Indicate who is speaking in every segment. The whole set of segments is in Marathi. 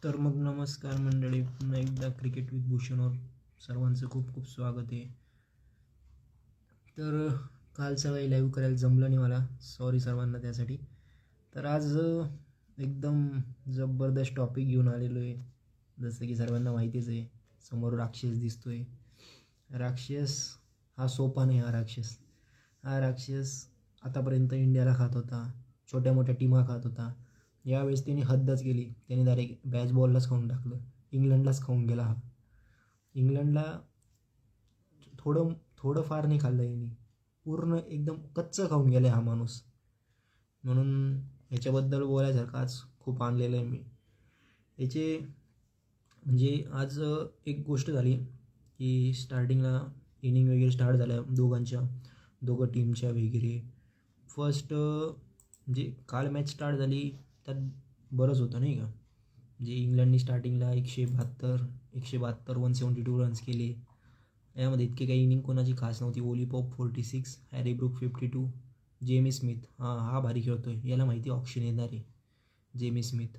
Speaker 1: तर मग नमस्कार मंडळी, पुन्हा एकदा क्रिकेट विथ भूषणवर सर्वांचं खूप खूप स्वागत आहे. तर कालचं काही लाईव्ह करायला जमलं नाही मला, सॉरी सर्वांना त्यासाठी. तर आज एकदम जबरदस्त टॉपिक घेऊन आलेलो आहे. जसं की सर्वांना माहितीच आहे, समोर राक्षस दिसतोय. राक्षस हा सोपा नाही. हा राक्षस आतापर्यंत इंडियाला खात होता, छोट्या मोठ्या टीमा खात होता. यावेळेस त्यांनी हद्दच केली. त्याने डायरेक्ट बॅसबॉललाच खाऊन टाकलं. इंग्लंडलाच खाऊन गेला हा. इंग्लंडला थोडं थोडं फार नाही खाल्लं यांनी, पूर्ण एकदम कच्चं खाऊन गेला हा माणूस. म्हणून ह्याच्याबद्दल बोलायसारखं आज खूप आणलेलं आहे मी. याचे म्हणजे आज एक गोष्ट झाली की स्टार्टिंगला इनिंग वगैरे स्टार्ट झाल्या दोघं टीमच्या वगैरे. फर्स्ट म्हणजे काल मॅच स्टार्ट झाली त्यात बरंच होतं नाही का. म्हणजे इंग्लंडनी स्टार्टिंगला 172 172 रन्स केले. यामध्ये इतके काही इनिंग कोणाची खास नव्हती. Ollie Pope 46, Harry Brook 52, Jamie Smith हा भारी खेळतो आहे, याला माहिती ऑप्शन येणार आहे जेमी स्मिथ.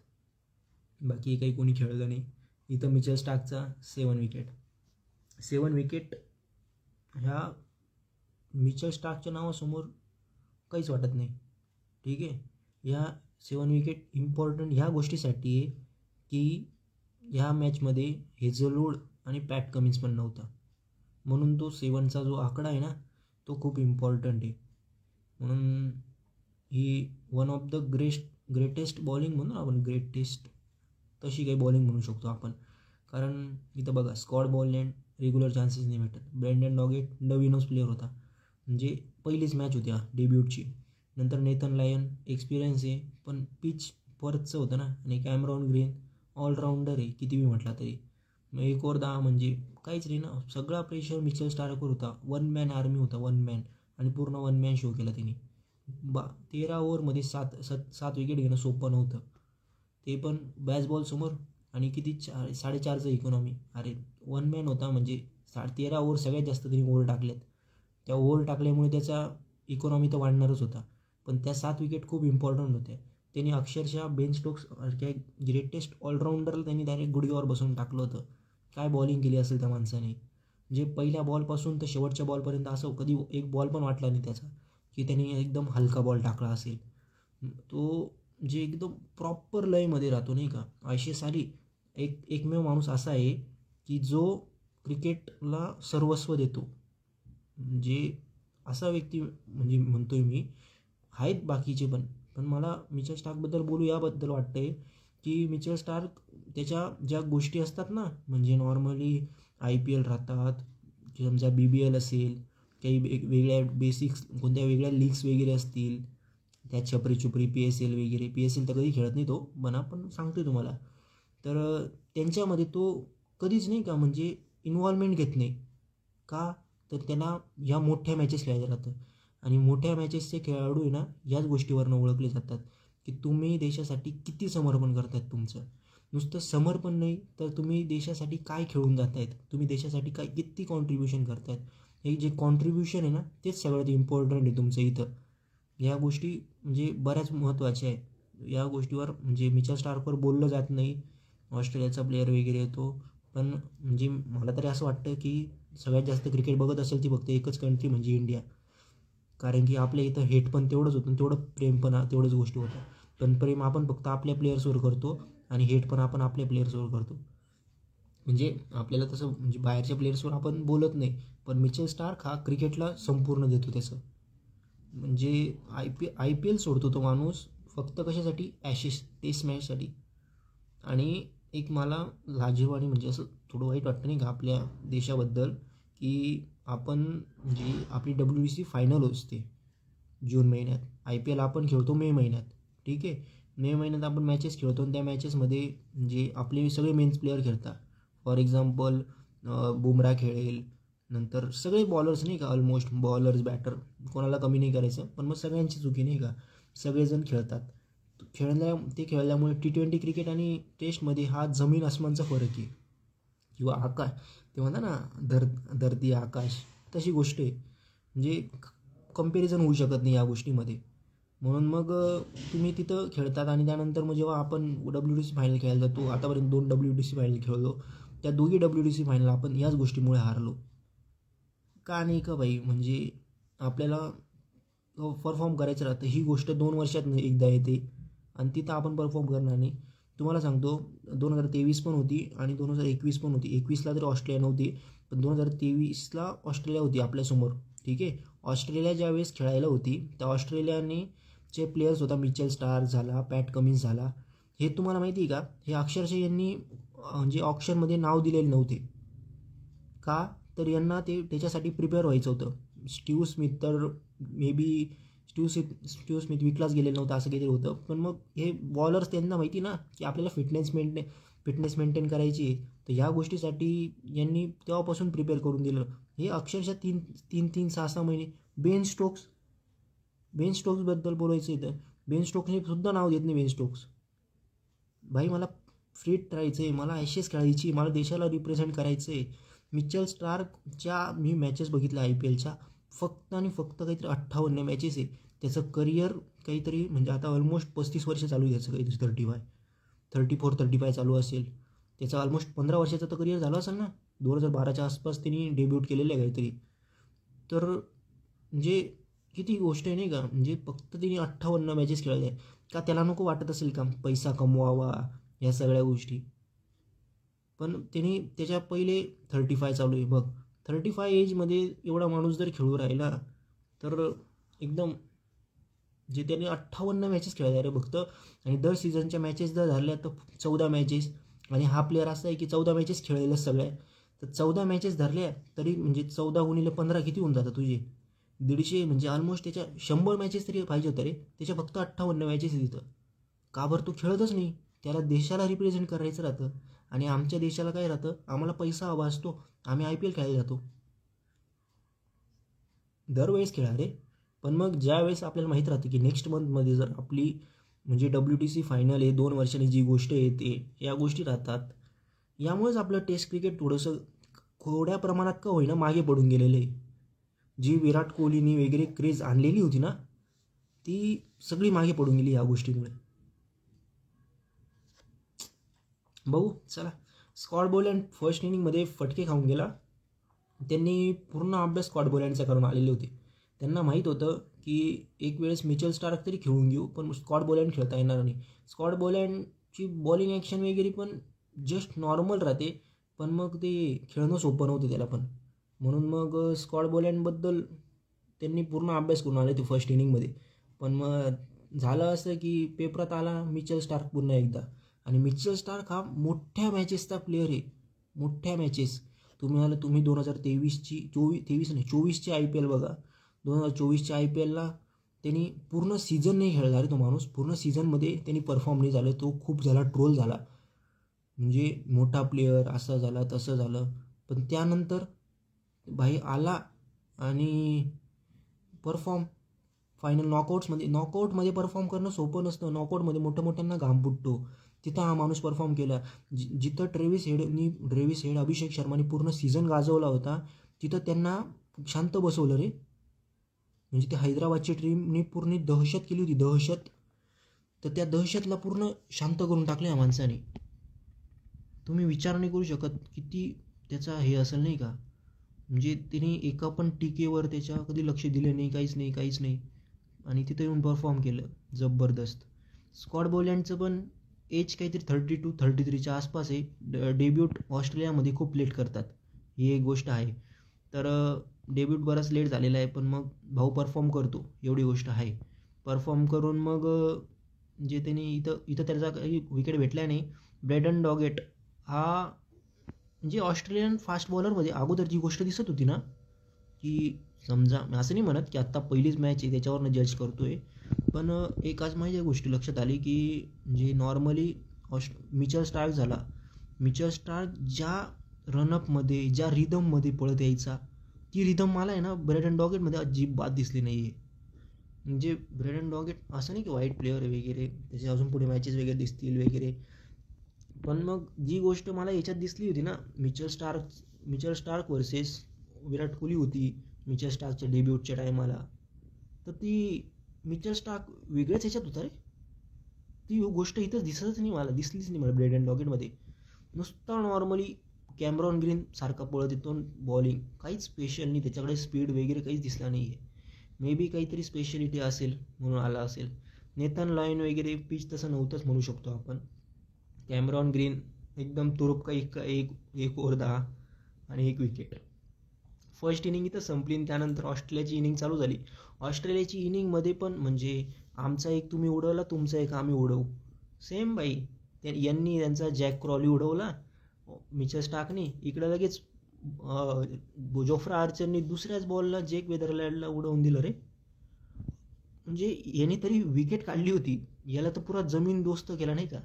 Speaker 1: बाकी काही कोणी खेळलं नाही. इथं मिचेल स्टार्कचा 7 विकेट. ह्या मिचेल स्टार्कच्या नावासमोर काहीच वाटत नाही. ठीक आहे. ह्या 7 विकेट इम्पॉर्टंट ह्या गोष्टीसाठी आहे की ह्या मॅचमध्ये हेझलवूड आणि पॅट कमिन्स पण नव्हता, म्हणून तो 7चा जो आकडा आहे ना तो खूप इम्पॉर्टंट आहे. म्हणून ही one of the greatest bowling म्हणून आपण, ग्रेटेस्ट तशी काही बॉलिंग म्हणू शकतो आपण. कारण इथं बघा, स्कॉट बॉललँड रेग्युलर चान्सेस नाही भेटत. ब्रँडन डॉगेट नवीनच प्लेअर होता, म्हणजे पहिलीच मॅच होती डेब्यूटची. नंतर नेथन लायन एक्सपिरियन्स आहे पण पिच परतचं होतं ना. आणि कॅमरॉन ग्रीन ऑलराऊंडर आहे किती बी म्हटला तरी. मग 1 ओव्हर 10 म्हणजे काहीच नाही ना. सगळा प्रेशर मिचेल स्टार्कवर होता. 1 मॅन आर्मी होता, 1 मॅन. आणि पूर्ण 1 मॅन शो केला त्यांनी. 13 ओव्हरमध्ये 7 विकेट घेणं सोपं नव्हतं, ते पण बॅसबॉलसमोर. आणि किती 4.5चं इकॉनॉमी. अरे 1 मॅन होता म्हणजे 13 ओव्हर सगळ्यात जास्त त्यांनी ओव्हर टाकल्यात. त्या ओव्हर टाकल्यामुळे त्याचा इकॉनॉमी तर वाढणारच होता, पण त्या 7 विकेट खूप इम्पॉर्टंट होत्या. त्यांनी अक्षरशः बेन स्टोक्स काय ग्रेटेस्ट ऑलराऊंडरला त्यांनी डायरेक्ट गुडघ्यावर बसून टाकलं होतं. काय बॉलिंग केली असेल त्या माणसाने. म्हणजे पहिल्या बॉलपासून तर शेवटच्या बॉलपर्यंत असं कधी एक बॉल पण वाटला नाही त्याचा की त्यांनी एकदम हलका बॉल टाकला असेल. तो जे एकदम प्रॉपर लयमध्ये राहतो नाही का. आयशेस अली एकमेव माणूस असा आहे की जो क्रिकेटला सर्वस्व देतो. म्हणजे असा व्यक्ती म्हणजे म्हणतोय मी. आहेत बाकीचे पण, पण मला मिचेल स्टार्कबद्दल बोलू याबद्दल वाटतं आहे की मिचेल स्टार्क त्याच्या ज्या गोष्टी असतात ना, म्हणजे नॉर्मली IPL राहतात, समजा BBL असेल, काही वेगळ्या बेसिक्स कोणत्या वेगळ्या लीग्स वगैरे असतील, त्या छपरी PSL वगैरे. PSL तर कधी खेळत नाही तो बना, पण सांगतोय तुम्हाला. तर त्यांच्यामध्ये तो कधीच नाही का म्हणजे इन्व्हॉल्वमेंट घेत नाही का. तर त्यांना ह्या मोठ्या मॅचेस खेळायला राहतं. आणि मोठ्या मॅचेसचे खेळाडू आहे ना ह्याच गोष्टीवरनं ओळखले जातात की तुम्ही देशासाठी किती समर्पण करतायत. तुमचं नुसतं समर्पण नाही तर तुम्ही देशासाठी काय खेळून जात आहेत, तुम्ही देशासाठी काय किती कॉन्ट्रीब्युशन करतायत. हे जे कॉन्ट्रीब्युशन आहे ना तेच सगळ्यात इम्पॉर्टंट आहे तुमचं इथं. ह्या गोष्टी म्हणजे बऱ्याच महत्त्वाच्या आहे. या गोष्टीवर म्हणजे मिचेल स्टार्कवर बोललं जात नाही. ऑस्ट्रेलियाचा प्लेअर वगैरे येतो, पण म्हणजे मला तरी असं वाटतं की सगळ्यात जास्त क्रिकेट बघत असेल ती फक्त एकच कंट्री म्हणजे इंडिया. कारण की आपल्या इथं हेट पण तेवढंच होतं, तेवढं प्रेम पण तेवढंच गोष्टी होतं. पण प्रेम आपण फक्त आपल्या प्लेयर्सवर करतो आणि हेट पण आपण आपल्या प्लेयर्सवर करतो. म्हणजे आपल्याला तसं म्हणजे बाहेरच्या प्लेयर्सवर आपण बोलत नाही, पण मिचेल स्टार्क हा क्रिकेटला संपूर्ण देतो त्याचं. म्हणजे IPL सोडतो तो माणूस फक्त कशासाठी, ॲशेस टेस्ट मॅचसाठी. आणि एक मला लाजिरवाणी म्हणजे असं थोडं वाईट वाटतं नाही का आपल्या देशाबद्दल की आपण म्हणजे आपली WBC फायनल असते जून महिन्यात, IPL आपण खेळतो मे महिन्यात. ठीक आहे. मे महिन्यात आपण मॅचेस खेळतो आणि त्या मॅचेसमध्ये म्हणजे आपले सगळे मेन्स प्लेयर खेळतात. फॉर एक्झाम्पल बुमरा खेळेल, नंतर सगळे बॉलर्स नाही का, ऑलमोस्ट बॉलर्स बॅटर कोणाला कमी नाही करायचं, पण मग सगळ्यांची चुकी नाही का, सगळेजण खेळतात. ते खेळल्यामुळे T20 क्रिकेट आणि टेस्टमध्ये हा जमीन आसमानचा फरक आहे. किंवा आकाश, ते म्हणतात ना धरती आकाश, तशी गोष्ट आहे. म्हणजे कम्पॅरिझन होऊ शकत नाही या गोष्टीमध्ये. म्हणून मग तुम्ही तिथं खेळतात आणि त्यानंतर मग जेव्हा आपण WDC फायनल खेळायला जातो, आतापर्यंत 2 WDC फायनल खेळलो, त्या दोघी WDC फायनल आपण याच गोष्टीमुळे हारलो. का नाही का भाई, म्हणजे आपल्याला परफॉर्म करायचं राहतं. ही गोष्ट 2 वर्षात एकदा येते आणि तिथं आपण परफॉर्म करणार नाही. तुम्हाला सांगतो 2023 पण होती आणि 2021 पण होती. 21ला तरी ऑस्ट्रेलिया नव्हती, पण 2023ला ऑस्ट्रेलिया होती आपल्यासमोर. ठीक आहे. ऑस्ट्रेलिया ज्यावेळेस खेळायला होती त्या ऑस्ट्रेलियाने जे प्लेयर्स होता, मिचेल स्टार्क झाला, पॅट कमिन्स झाला, हे तुम्हाला माहिती आहे का, हे अक्षरशः यांनी म्हणजे ऑप्शनमध्ये नाव दिलेले नव्हते. का तर यांना ते त्याच्यासाठी प्रिपेअर व्हायचं होतं. स्टीव्ह स्मिथ तर मे बी स्टीव्ह स्मिथ विकलाच गेलेलं नव्हतं असं काहीतरी होतं. पण मग हे बॉलर्स त्यांना माहिती ना की आपल्याला फिटनेस मेंटेन करायची आहे, तर ह्या गोष्टीसाठी यांनी तेव्हापासून प्रिपेअर करून दिलं. हे अक्षरशः 6-6 महिने. बेन स्टोक्सबद्दल बोलायचं इथं. बेन स्टोक्सने सुद्धा नाव देत नाही. बेन स्टोक्स भाई, मला फिट राहायचं आहे, मला ॲशेस खेळायची, मला देशाला रिप्रेझेंट करायचं आहे. मिचेल स्टार्कच्या मी मॅचेस बघितल्या IPLच्या, फक्त आणि फक्त काहीतरी 58 मॅचेस आहे. त्याचं करिअर काहीतरी म्हणजे आता ऑलमोस्ट 35 वर्ष चालू आहे त्याचं, काहीतरी 34-35 चालू असेल. त्याचं ऑलमोस्ट 15 वर्षाचं तर करिअर झालं असेल ना. 2012च्या आसपास त्यांनी डेब्यूट केलेलं आहे काहीतरी. तर म्हणजे किती गोष्ट आहे नाही का, म्हणजे फक्त तिने 58 मॅचेस खेळले. का त्याला नको वाटत असेल का पैसा कमवावा या सगळ्या गोष्टी. पण त्याने त्याच्या पहिले 35 चालू आहे बघ. 35 एजमध्ये एवढा माणूस जर खेळू राहिला तर एकदम जे त्याने 58 मॅचेस खेळल्या रे फक्त. आणि दर सीझनच्या मॅचेस जर झाल्या तर 14 मॅचेस. आणि हा प्लेअर असा आहे की 14 मॅचेस खेळलेल्या सगळ्या. तर 14 मॅचेस धरल्या तरी म्हणजे 14 × 15 किती होऊन जातं तुझे, 150. म्हणजे ऑलमोस्ट त्याच्या 100 मॅचेस तरी पाहिजे होतं रे. त्याच्या फक्त 58 मॅचेस आहे तिथं. का बरं तो खेळतच नाही. त्याला देशाला रिप्रेझेंट करायचं राहतं. आणि आमच्या देशाला काय राहतं, आम्हाला पैसा हवा असतो, आम्ही IPL खेळायला जातो. दरवेळेस खेळा रे. पण मग ज्या वेळेस आपल्याला माहीत राहतं की नेक्स्ट मंथमध्ये जर आपली म्हणजे WTC फायनल आहे, 2 वर्षांनी जी गोष्ट येते, या गोष्टी राहतात. यामुळेच आपलं टेस्ट क्रिकेट थोडंसं थोड्या प्रमाणात का होईना मागे पडून गेलेलं आहे. जी विराट कोहलीनी वगैरे क्रेज आणलेली होती ना, ती सगळी मागे पडून गेली या गोष्टीमुळे. भाऊ चला, स्कॉट बोलँड फर्स्ट इनिंगमध्ये फटके खाऊन गेला. त्यांनी पूर्ण अभ्यास स्कॉट बोलँडचा करून आलेले होते. त्यांना माहीत होतं की एक वेळेस मिचेल स्टार्क तरी खेळून घेऊ, पण स्कॉट बोलँड खेळता येणार नाही. स्कॉट बोलँडची बॉलिंग ॲक्शन वगैरे पण जस्ट नॉर्मल राहते, पण मग ते खेळणं सोपं नव्हतं त्याला पण. म्हणून मग स्कॉट बोलँडबद्दल त्यांनी पूर्ण अभ्यास करून आले ते फर्स्ट इनिंगमध्ये. पण मग झालं असं की पेपरात आला मिचेल स्टार्क पुन्हा एकदा. आणि मिचेल स्टार्क हा मोठ्या मॅचेसचा प्लेअर आहे. मोठ्या मॅचेस तुम्ही 24ची IPL बघा. 2024च्या IPLला त्यांनी पूर्ण सीझन नाही खेळला रे तो माणूस. पूर्ण सीझनमध्ये त्यांनी परफॉर्म नाही झाला. तो खूप झाला, ट्रोल झाला. म्हणजे मोठा प्लेअर असं झाला तसं झालं. पण त्यानंतर भाई आला आणि परफॉर्म फायनल नॉकआउटमध्ये परफॉर्म करणं सोपं नसतं. नॉकआउटमध्ये मोठ्यांना घाम फुटतो. तिथं हा माणूस परफॉर्म केला. जिथं ट्रेव्हिस हेड अभिषेक शर्माने पूर्ण सीझन गाजवला होता, तिथं त्यांना शांत बसवलं रे. म्हणजे ते हैदराबादची टीमने पूर्ण दहशत केली होती, दहशत. तर त्या दहशतला पूर्ण शांत करून टाकलं या माणसाने. तुम्ही विचार नाही करू शकत किती त्याचा हे असेल नाही का. म्हणजे तिने एका पण टीकेवर त्याच्या कधी लक्ष दिलं नाही, काहीच नाही. आणि तिथं येऊन परफॉर्म केलं जबरदस्त. स्कॉट बोलँडचं पण एज काहीतरी 32-33च्या आसपास आहे. डेब्यूट ऑस्ट्रेलियामध्ये खूप लेट करतात, ही एक गोष्ट आहे. तर डेब्यूट बराच लेट झालेला आहे, पण मग भाऊ परफॉर्म करतो, एवढी गोष्ट आहे. परफॉर्म करून मग जे त्याने इथं त्याचा काही विकेट भेटल्या नाही. ब्रेडन डॉगेट हा म्हणजे ऑस्ट्रेलियन फास्ट बॉलरमध्ये अगोदर जी गोष्ट दिसत होती ना, की समजा असं नाही म्हणत की आत्ता पहिलीच मॅच आहे त्याच्यावरनं जज करतोय, पण एक आज माझ्या गोष्टी लक्षात आली की जे नॉर्मली मिचेल स्टार्क ज्या रनअपमध्ये ज्या रिदममध्ये पळत यायचा, ती रिदम मला आहे ना ब्रेडन डॉगेटमध्ये अजिबात दिसली नाही आहे. म्हणजे ब्रेडन डॉगेट असं नाही की वाईट प्लेअर वगैरे, त्याचे अजून पुढे मॅचेस वगैरे दिसतील वगैरे, पण मग जी गोष्ट मला याच्यात दिसली होती ना, Mitchell Starc versus Virat Kohli होती मिचेल स्टार्कच्या डेब्यूटच्या टायमाला, तर ती मिचेल स्टार्क वेगळ्याच ह्याच्यात होता रे. ती गोष्ट इथं दिसलीच नाही मला ब्रेड अँड डॉगेटमध्ये. नुसता नॉर्मली कॅमरॉन ग्रीन सारखा पळत येतो, बॉलिंग काहीच स्पेशल नाही त्याच्याकडे, स्पीड वगैरे काहीच दिसला नाही आहे. मे बी काहीतरी स्पेशलिटी असेल म्हणून आला असेल. नेथन लायन वगैरे पिच तसं नव्हतंच म्हणू शकतो आपण. कॅमरॉन ग्रीन एकदम तुरुप का एक ओव्हर 10 आणि 1 विकेट. फर्स्ट इनिंग इथं संपली आणि त्यानंतर ऑस्ट्रेलियाची इनिंग चालू झाली. ऑस्ट्रेलियाची इनिंगमध्ये पण म्हणजे आमचा एक तुम्ही उडवला, तुमचा एक आम्ही उडवू, सेम बाई. यांनी त्यांचा जॅक क्रॉली उडवला मिचेल स्टार्कने, इकडं लगेच जोफ्रा आर्चरनी दुसऱ्याच बॉलला जेक वेदरलँडला उडवून दिलं रे. म्हणजे याने तरी विकेट काढली होती, याला तर पुरा जमीन दोस्त केला नाही का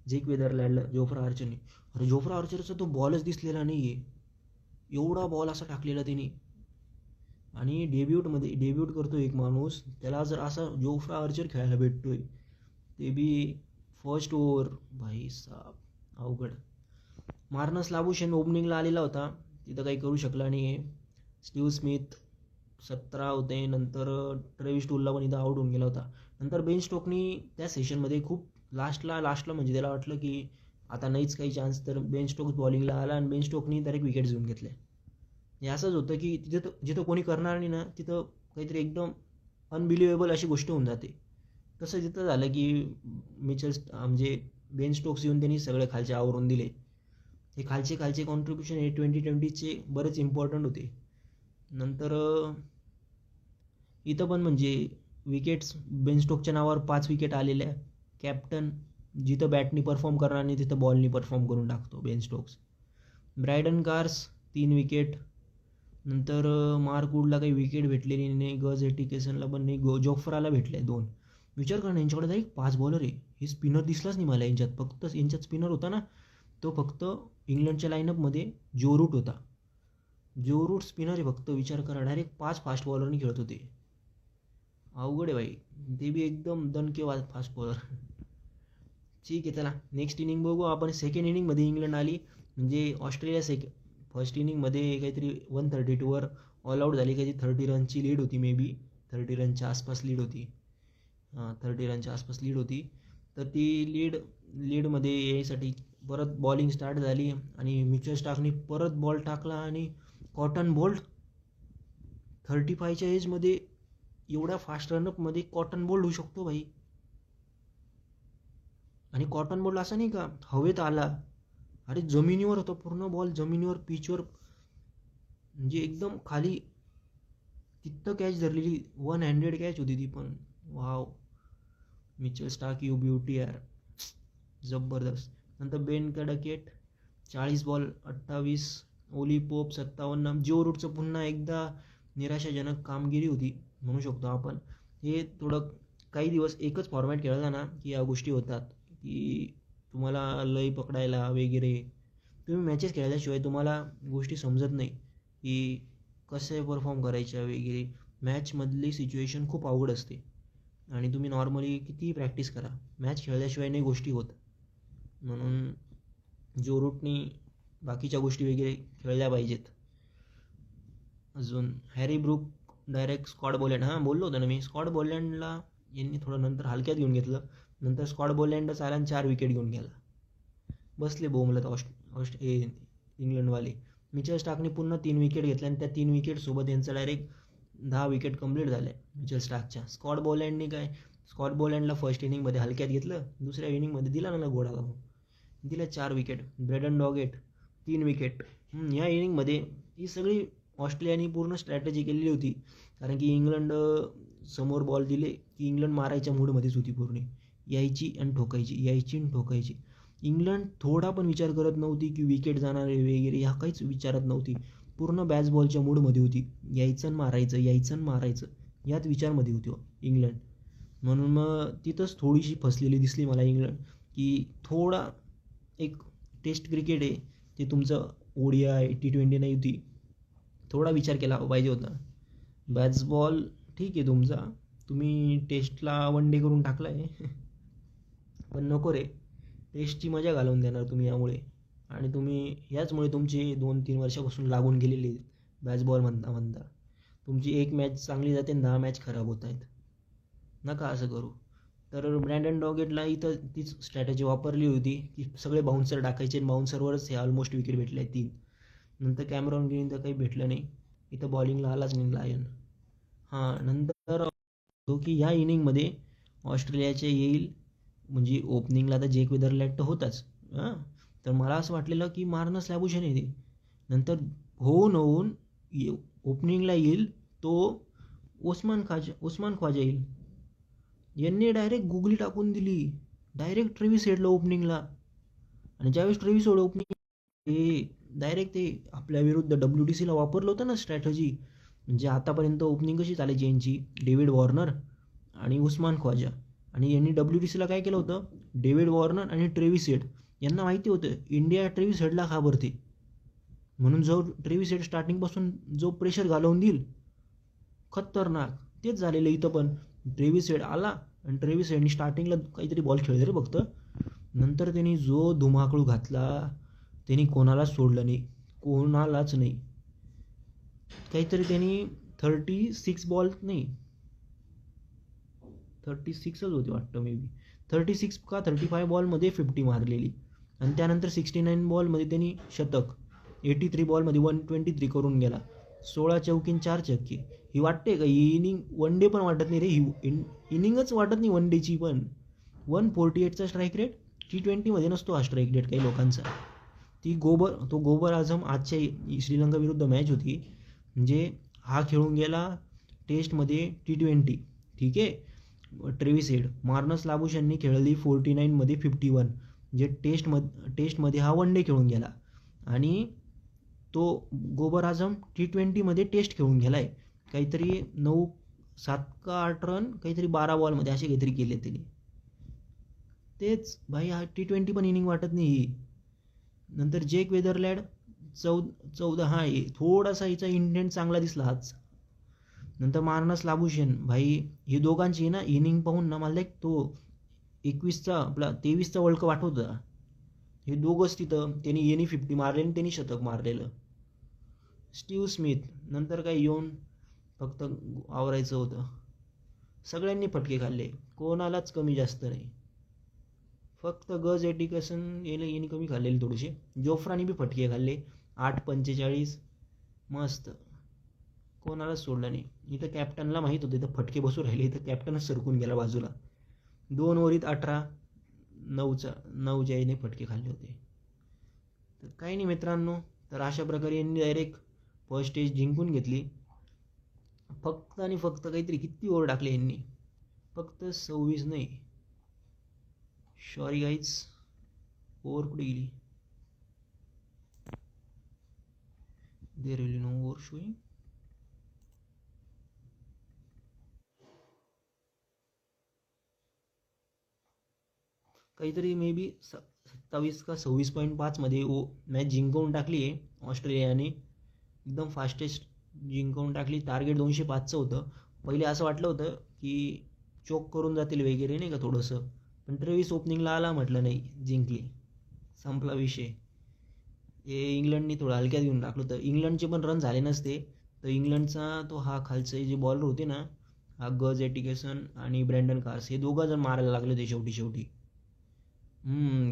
Speaker 1: जेक वेदरलँडला जोफ्रा आर्चरने. अरे जोफ्रा आर्चरचा तो बॉलच दिसलेला नाही आहे, एवढा बॉल असा टाकलेला त्याने. आणि डेब्यूट करतो एक माणूस, त्याला जर असा जोफ्रा आर्चर खेळायला भेटतोय, ते बी फर्स्ट ओव्हर, भाई साहब अवघड. मार्नस लाबुशेन ओपनिंगला आलेला होता, तिथं काही करू शकला नाही आहे. स्टीव्ह स्मिथ 17 होते, नंतर ट्रेविस टूलला पण इथं आऊट होऊन गेला होता. नंतर बेन स्टोकनी त्या सेशनमध्ये खूप लास्टला म्हणजे त्याला वाटलं की आता नाहीच काही चान्स, तर बेन स्टोक्स बॉलिंगला आला आणि बेन स्टोकनी डायरेक्ट विकेट घेऊन घेतले. हे असंच होतं की जिथं कोणी करणार नाही ना, तिथं काहीतरी एकदम अनबिलिव्हेबल अशी गोष्ट होऊन जाते. तसं तिथं झालं की म्हणजे बेन स्टोक्स येऊन त्यांनी सगळे खालचे आवरून दिले. हे खालचे कॉन्ट्रीब्युशन हे 2020चे बरेच इम्पॉर्टंट होते. नंतर इथं पण म्हणजे विकेट्स बेन स्टोकच्या नावावर 5 विकेट आलेल्या. कॅप्टन जिथं बॅटनी परफॉर्म करणार नाही तिथं बॉलनी परफॉर्म करून टाकतो बेन स्टोक्स. Brydon Carse 3 wicket. नंतर मार्क वुडला काही विकेट भेटलेली नाही, गज एटिकेसनला पण नाही, जोफ्राला भेटले 2. विचार करा यांच्याकडे डायरेक्ट 5 बॉलर आहे. हे स्पिनर दिसलाच नाही मला यांच्यात. फक्त यांच्यात स्पिनर होता ना, तो फक्त इंग्लंडच्या लाईनअपमध्ये जो रूट होता. जो रूट स्पिनर आहे फक्त. विचार करा डायरेक्ट 5 फास्ट बॉलरनी खेळत होते. अवघड आहे भाई, ते बी एकदम दणकेवाज फास्ट बॉलर. ठीक आहे, चला नेक्स्ट इनिंग बघू आपण. सेकंड इनिंगमध्ये इंग्लंड आली, म्हणजे ऑस्ट्रेलिया फर्स्ट इनिंगमध्ये काहीतरी 132वर ऑल आऊट झाली, काहीतरी 30 रनची लीड होती, मे बी 30 रनच्या आसपास लीड होती. 30 रनच्या आसपास लीड होती. तर ती लीडमध्ये यायसाठी परत बॉलिंग स्टार्ट झाली आणि मिचेल स्टार्कने परत बॉल टाकला आणि कॉटन बोल्ड 35च्या एजमध्ये एवढ्या फास्ट रनअपमध्ये कॉटन बोल्ड होऊ शकतो भाई. आणि कॉटन बोल्ड असा नाही का हवेत आला, अरे जमिनीवर होता पूर्ण बॉल, जमिनीवर पिचवर, म्हणजे एकदम खाली तिथं कॅच धरलेली. 1 हँडेड कॅच होती ती पण. Wow, Mitchell Starc you beauty यार, जबरदस्त. नंतर बेन कडकेट 40 बॉल 28, ओली पोप 57. जो रूटचं पुन्हा एकदा निराशाजनक कामगिरी होती म्हणू शकतो आपण. हे थोडं काही दिवस एकच फॉर्मॅट खेळला ना की या गोष्टी होतात, की तुम्हाला लय पकडायला वगैरे, तुम्ही मॅचेस खेळल्याशिवाय तुम्हाला गोष्टी समजत नाही की कसे परफॉर्म करायच्या वगैरे. मॅचमधली सिच्युएशन खूप अवघड असते आणि तुम्ही नॉर्मली कितीही प्रॅक्टिस करा, मॅच खेळल्याशिवाय नाही गोष्टी होत. म्हणून जो रूटनी बाकीच्या गोष्टी वगैरे खेळल्या पाहिजेत. अजून हॅरी ब्रूक डायरेक्ट स्कॉट बोलँड, बोललो होतं ना मी, स्कॉट बोलँडला यांनी थोडं नंतर हलक्यात घेऊन घेतलं. नंतर स्कॉट बोलँडच आला आणि 4 विकेट घेऊन गेला. बसले बोंबलत इंग्लंडवाले. मिचेल स्टार्कने पुन्हा 3 विकेट घेतल्या आणि त्या 3 विकेटसोबत यांचं डायरेक्ट 10 विकेट कंप्लीट झाल्या मिचेल स्टार्कच्या. स्कॉट बोलँडला फर्स्ट इनिंगमध्ये हलक्यात घेतलं, दुसऱ्या इनिंगमध्ये दिला ना घोडा लावून, दिल्या 4 विकेट. Brydon Doggett 3 wicket. या इनिंगमध्ये ही सगळी ऑस्ट्रेलियाने पूर्ण स्ट्रॅटेजी केलेली होती, कारण की इंग्लंड समोर बॉल दिले की इंग्लंड मारायच्या मूडमध्येच होती पूर्ण. यायची आणि ठोकायची. इंग्लंड थोडा पण विचार करत नव्हती की विकेट जाणार वगैरे, ह्या काहीच विचारत नव्हती. पूर्ण बॅसबॉलच्या मूडमध्ये होती. यायचं आणि मारायचं यात विचारमध्ये होती इंग्लंड. म्हणून मग तिथंच थोडीशी फसलेली दिसली मला इंग्लंड, की थोडा एक टेस्ट क्रिकेट आहे ते तुमचं, ODI T20 नाही होती, थोडा विचार केला पाहिजे होता. बॅसबॉल ठीक आहे तुमचा, तुम्ही टेस्टला 1 डे करून टाकला आहे पण नको रे, टेस्टची मजा घालवून देणार तुम्ही यामुळे. आणि तुम्ही याचमुळे तुमची 2-3 वर्षापासून लागून गेलेली बॅसबॉल म्हणता तुमची 1 मॅच चांगली जाते आणि 10 मॅच खराब होत आहेत. नका असं करू. तर ब्रँडन डॉगेटला इथं तीच स्ट्रॅटेजी वापरली होती की सगळे बाउन्सर टाकायचे आणि बाउन्सरवरच हे ऑलमोस्ट विकेट भेटले 3. नंतर कॅमेरॉन ग्रीन तर काही भेटलं नाही, इथं बॉलिंगला आलाच नाही लायन. हां, नंतर तो की ह्या इनिंगमध्ये ऑस्ट्रेलियाचे येईल, म्हणजे ओपनिंगला तर जेक वेदरलँड तर होताच. हां, तर मला असं वाटलेलं की मार्नस लॅबुशेन येते. नंतर होऊन ओपनिंगला येईल तो उस्मान ख्वाजा येईल. यांनी डायरेक्ट गुगली टाकून दिली, डायरेक्ट ट्रेव्हिस हेडला ओपनिंगला. आणि ज्यावेळेस ट्रेव्हिस हेड ओपनिंग ते डायरेक्ट ते आपल्या विरुद्ध WTCला वापरलं होतं ना स्ट्रॅटजी, म्हणजे आतापर्यंत ओपनिंग कशी चालायची यांची, डेव्हिड वॉर्नर आणि उस्मान ख्वाजा. आणि यांनी WTCला काय केलं होतं, डेव्हिड वॉर्नर आणि ट्रेव्हिस हेड यांना माहिती होतं इंडिया ट्रेव्हिस हेडला घाबरते, म्हणून जो ट्रेव्हिस हेड स्टार्टिंगपासून जो प्रेशर घालवून देईल खतरनाक, तेच झालेलं इथं पण. ट्रेव्हिस हेड आला आणि ट्रेव्हिस हेडनी स्टार्टिंगला काहीतरी बॉल खेळले रे फक्त, नंतर त्यांनी जो धुमाकूळ घातला, त्यांनी कोणालाच सोडलं नाही, कोणालाच नाही. काहीतरी त्यांनी 36 बॉल नाही, 36च होती वाटतं, मे बी 36 का 35 बॉलमध्ये 50 मारलेली. आणि त्यानंतर 69 बॉलमध्ये त्यांनी शतक, 83 बॉलमध्ये 123 करून गेला. 16 चौकीन 4 छक्के. ही वाटते का ही इनिंग, वन डे पण वाटत नाही रे, ही इनिंगच वाटत नाही वन डेची पण. 148चा स्ट्राईक रेट, T20मध्ये नसतो हा स्ट्राईक रेट काही लोकांचा. तो गोबर आझम आजच्या श्रीलंका विरुद्ध मॅच होती, म्हणजे हा खेळून गेला टेस्टमध्ये T20, ठीक आहे. ट्रेव्हिस हेड, मार्नस लाबुशेननी खेळली 49मध्ये 51, म्हणजे टेस्टमध्ये हा वन डे खेळून गेला. आणि तो गोबर आझम T20मध्ये टेस्ट खेळून गेला आहे, काहीतरी 7 का 8 रन काहीतरी 12 बॉलमध्ये असे काहीतरी केले त्यांनी. तेच भाई, हा T20 पण इनिंग वाटत नाही ही. नंतर जेक वेदरलँड 14, हा थोडासा हिचा इंटेंट चांगला दिसला आज. नंतर मार्नस लाबुशेन, भाई हे दोघांची ना इनिंग पाहून ना मला एक तो 21चा आपला 23चा वर्ल्ड कप आठवत होता. हे दोघंच तिथं, त्यांनी यांनी 50 मारले आणि त्यांनी शतक मारलेलं. स्टीव्ह स्मिथ नंतर काय येऊन फक्त आवरायचं होतं. सगळ्यांनी फटके खाल्ले, कोणालाच कमी जास्त नाही. फक्त गज एटिकेशन यांनी कमी खाल्लेले थोडेसे. जोफ्रानी बी फटके खाल्ले, 8-45 मस्त, कोणालाच सोडलं नाही. इथं कॅप्टनला माहीत होतं इथं फटके बसू राहिले, इथं कॅप्टनच सरकून गेला बाजूला. 2 ओव्हरीत 18-9च्या याने फटके खाल्ले होते. तर काही नाही मित्रांनो, तर अशा प्रकारे यांनी डायरेक्ट फर्स्ट स्टेज जिंकून घेतली. फक्त आणि फक्त काहीतरी किती ओव्हर टाकले यांनी, फक्त 26 नाही, सॉरी गाईज, ओव्हर कुठे गेली, there will no over showing. काहीतरी मे बी 27 का 26.5 मध्ये मॅच जिंकवून टाकली आहे ऑस्ट्रेलियाने, एकदम फास्टेस्ट जिंकवून टाकली. टार्गेट 205चं होतं. पहिले असं वाटलं होतं की चोक करून जातील वगैरे नाही का थोडंसं, पण ट्रेव्हिस ओपनिंगला आला, म्हटलं नाही जिंकली, संपला विषय. हे इंग्लंडनी थोडं हलक्यात घेऊन टाकलं होतं. इंग्लंडचे पण रन झाले नसते तर इंग्लंडचा तो हा खालचे जे बॉलर होते ना, हा गज एटिकेसन आणि ब्रँडन कार्स, हे दोघं जण मारायला लागले होते शेवटी.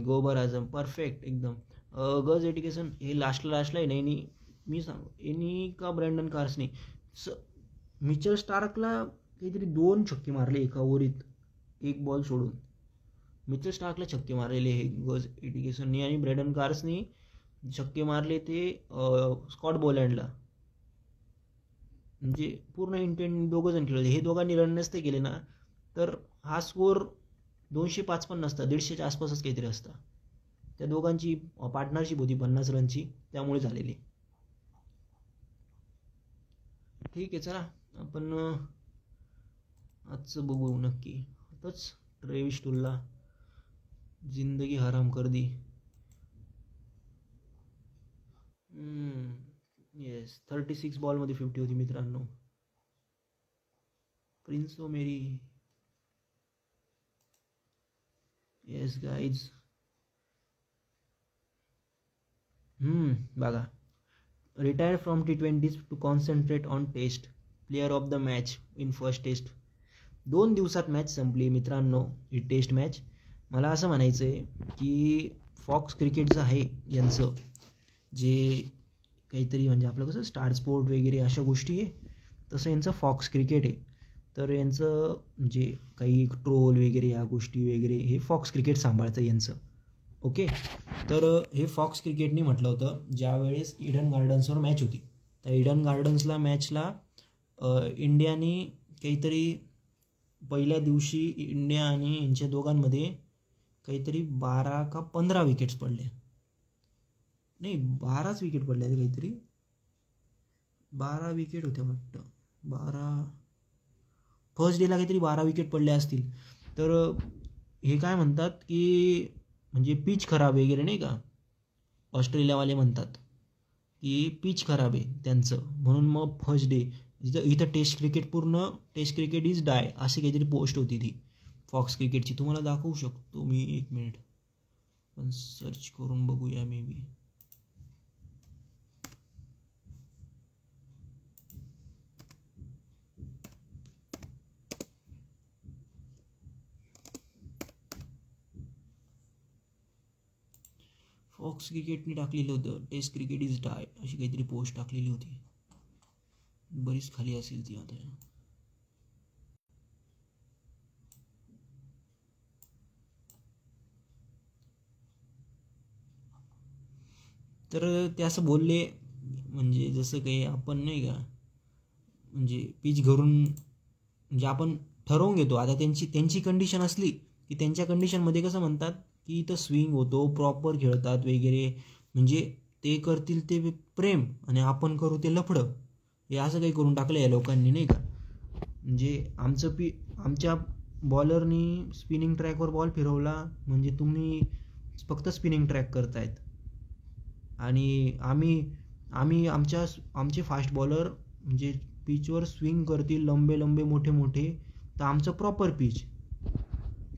Speaker 1: गोबर आझम परफेक्ट एकदम. गज एटिकेसन हे लास्टला आहे नाही, मी सांगू यांनी का ब्रँडन कार्सने मिचेल स्टार्कला काहीतरी 2 छक्के मारले एका ओव्हरीत, एक बॉल सोडून. मिचेल स्टार्कला छक्के मारलेले हे गज एटिकेसननी, आणि ब्रँडन कार्सनी छक्के मारले ते स्कॉट बोलँडला. म्हणजे पूर्ण इंटेंट दोघं जण खेळले. हे दोघांनी रन नसते केले ना तर हा स्कोअर 205 पण नसता, 150च्या आसपासच काहीतरी असता. त्या दोघांची पार्टनरशिप होती 50 रनची, त्यामुळे झालेली. ठीक आहे, चला आपण आजचं बघू नक्की. आताच ट्रेव्हिस टूलला जिंदगी हराम कर दी. येस, 36 बॉलमध्ये 50 होती मित्रांनो. प्रिन्सो मेरी, येस गाईज. बघा, retire from T20s to concentrate on test, player of the match in first test. 2 दिवसात मॅच संपली मित्रांनो, ही टेस्ट मॅच. मला असं म्हणायचं आहे की फॉक्स क्रिकेटचं आहे यांचं जे काहीतरी म्हणजे आपलं कसं स्टार स्पोर्ट वगैरे अशा गोष्टी आहे, तसं यांचं फॉक्स क्रिकेट आहे. तर यांचं म्हणजे काही ट्रोल वगैरे या गोष्टी वगैरे हे फॉक्स क्रिकेट सांभाळतं यांचं. ओके. तर हे फॉक्स क्रिकेटनी म्हटलं होतं ज्यावेळेस इडन गार्डन्सवर मॅच होती, त्या इडन गार्डन्सला मॅचला इंडियाने काहीतरी पहिल्या दिवशी इंडिया आणि यांच्या दोघांमध्ये काहीतरी 12 का 15 विकेट्स पडल्या. नाही 12च विकेट पडल्या ते काहीतरी 12 विकेट होत्या वाटतं. 12 फर्स्ट डेला काहीतरी 12 विकेट पडल्या असतील. तर हे काय म्हणतात की म्हणजे पिच खराब वगैरे नाही का, ऑस्ट्रेलियावाले म्हणतात की पिच खराब आहे त्यांचं, म्हणून मग फर्स्ट डे इथं टेस्ट क्रिकेट इज डाय अशी काहीतरी पोस्ट होती ती फॉक्स क्रिकेटची. तुम्हाला दाखवू शकतो मी, 1 मिनिट पण सर्च करून बघूया मे बी. फॉक्स क्रिकेटने टाकलेलं होतं टेस्ट क्रिकेट इज डाय अशी काहीतरी पोस्ट टाकलेली होती, बरीच खाली असेल ती आता. तर ते असं बोलले म्हणजे जसं काही आपण नाही का म्हणजे पिच घरून म्हणजे आपण ठरवून घेतो. आता त्यांची कंडिशन असली की त्यांच्या कंडिशनमध्ये कसं म्हणतात की इथं स्विंग होतो, प्रॉपर खेळतात वगैरे, म्हणजे ते करतील ते प्रेम आणि आपण करू ते लफडं, हे असं काही करून टाकलं या लोकांनी नाही का. म्हणजे आमच्या बॉलरनी स्पिनिंग ट्रॅकवर बॉल फिरवला म्हणजे तुम्ही फक्त स्पिनिंग ट्रॅक करतायत, आणि आमचे फास्ट बॉलर म्हणजे पिचवर स्विंग करतील लंबे लंबे मोठे मोठे, तर आमचं प्रॉपर पिच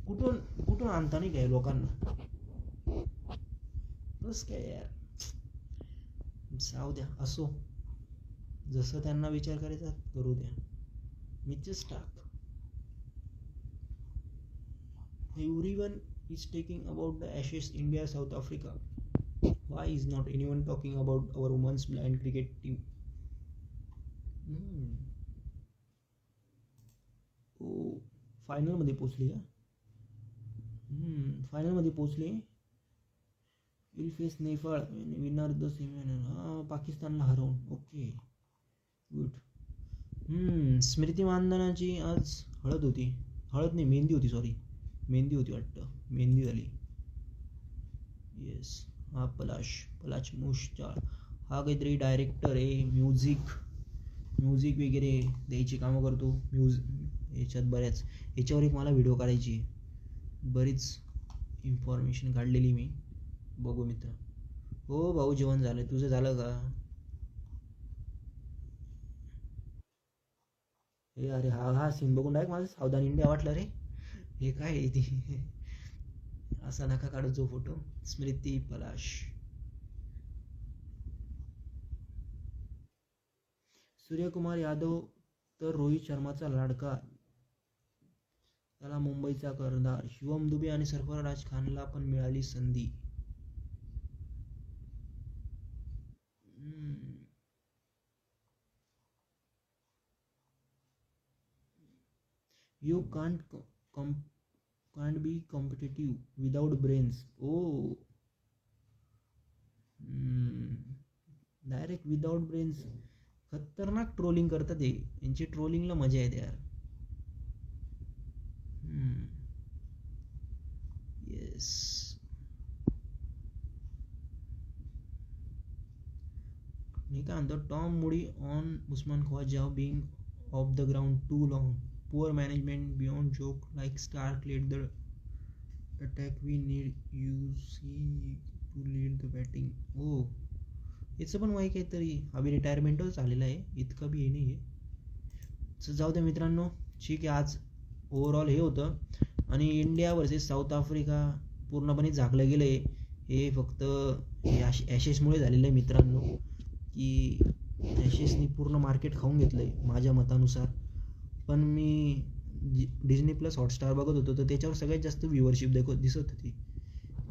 Speaker 1: कुठून कुठून आणता नाही काय लोकांना. बस काय यार, जाऊ द्या, असो जसं त्यांना विचार करायचा करू द्या, मीच टाक. Everyone is taking about the Ashes India south Africa. Why is not anyone talking about our women's blind cricket team? फायनलमध्ये पोचली का? फायनलमध्ये पोचले. Will face Nepal winner the semifinal. पाकिस्तानला हरवून. Okay good. स्मृती मानधनाची आज हळद होती, हळद नाही मेहंदी होती, सॉरी मेहंदी होती वाटतं, मेहंदी झाली. येस. हा पलाश मुश्चाळ हा काहीतरी डायरेक्टर आहे, म्युझिक वगैरे द्यायची कामं करतो याच्यात बऱ्याच. याच्यावर एक मला व्हिडिओ काढायची, बरीच इन्फॉर्मेशन काढलेली मी, बघू मित्र. हो भाऊ जेवण झालं, तुझं झालं का? हे अरे हा सीन बघून डायरेक्ट माझं सावधान इंडिया वाटलं रे. हे काय आहे ती असा नका काढू जो फोटो. स्मृती पलाश. सूर्यकुमार यादव तर रोहित शर्माचा लाडका, त्याला मुंबईचा कर्णधार. शिवम दुबे आणि सरफराज खानला पण मिळाली संधी. You can't be competitive without brains. Direct without brains. खतरनाक ट्रोलिंग करतात हे, यांची ट्रोलिंगला मजा येते यार. येस. मी काय म्हणतो, Tom Moody on Usman Khawaja being off the ground too long. Poor management beyond joke, like Stark led the attack. We need UC to lead the batting. याचं पण वय काहीतरी अभि रिटायरमेंटच झालेलं आहे, इतकं बी हे नाही आहे. जाऊ द्या मित्रांनो, ठीक आहे. आज ओव्हरऑल हे होतं, आणि इंडिया वर्सेस साऊथ आफ्रिका पूर्णपणे झाकलं गेलं आहे. हे फक्त ॲशेसमुळे झालेलं आहे मित्रांनो, की ॲशेसनी पूर्ण मार्केट खाऊन घेतलं आहे माझ्या मतानुसार. पण मी डिझनी प्लस हॉटस्टार बघत होतो तर त्याच्यावर सगळ्यात जास्त व्ह्यूवरशिप दिसत होती.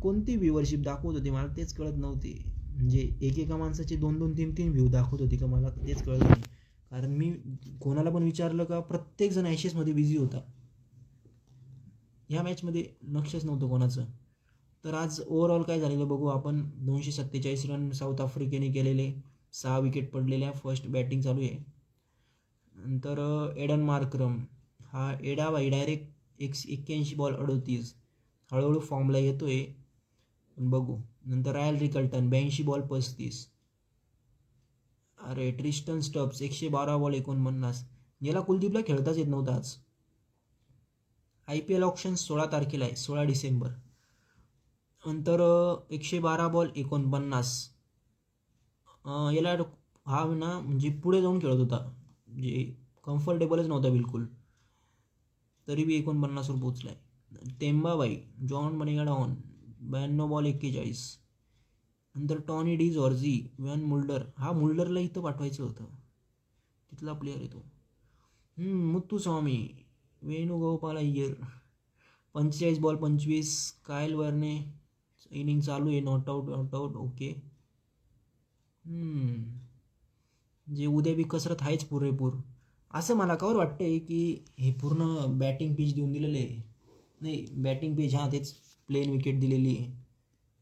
Speaker 1: कोणती व्ह्यूवरशिप दाखवत होती मला तेच कळत नव्हते. म्हणजे एकेका माणसाचे 2-2, 3-3 व्ह्यू दाखवत होती का मला तेच कळत नाही. कारण मी कोणाला पण विचारलं का प्रत्येकजण ॲशेसमध्ये बिझी होता. ह्या मॅचमध्ये लक्षच नव्हतं कोणाचं. तर आज ओव्हरऑल काय झालेलं बघू आपण. 247 रन साऊथ आफ्रिकेने केलेले, 6 विकेट पडलेल्या. फर्स्ट बॅटिंग चालू आहे. नंतर एडन मार्क्रम हा एडाबाई डायरेक्ट 81 बॉल 38 हळूहळू फॉर्मला येतोय. बघू. नंतर रायल रिकल्टन 82 बॉल 35. अरे ट्रिस्टन स्टब्स 112 बॉल 49. याला कुलदीपला खेळताच येत नव्हतं आज. IPL ऑप्शन 16 तारखेला आहे, 16 डिसेंबर. नंतर 112 बॉल 49. याला हा ना म्हणजे पुढे जाऊन खेळत होता, म्हणजे कम्फर्टेबलच नव्हता बिलकुल, तरी बी 49वर पोचला आहे. टेम्बाबाई जॉन बनेगाडॉन 92 बॉल 41. नंतर Tony de Zorzi, Wiaan Mulder. हा मुल्डरला इथं पाठवायचं होतं, तिथला प्लेअर आहे तो. Muthuswami Venugopal Iyer 45 ball 25. Kyle Verne inning चालू आहे, नॉट आउट. ओके. जे उद्या बी कसरत आहेच पुरेपूर. असं मला कावर वाटतंय की हे पूर्ण बॅटिंग पिच देऊन दिलेलं आहे. नाही, बॅटिंग पिच तेच प्लेन विकेट दिलेली आहे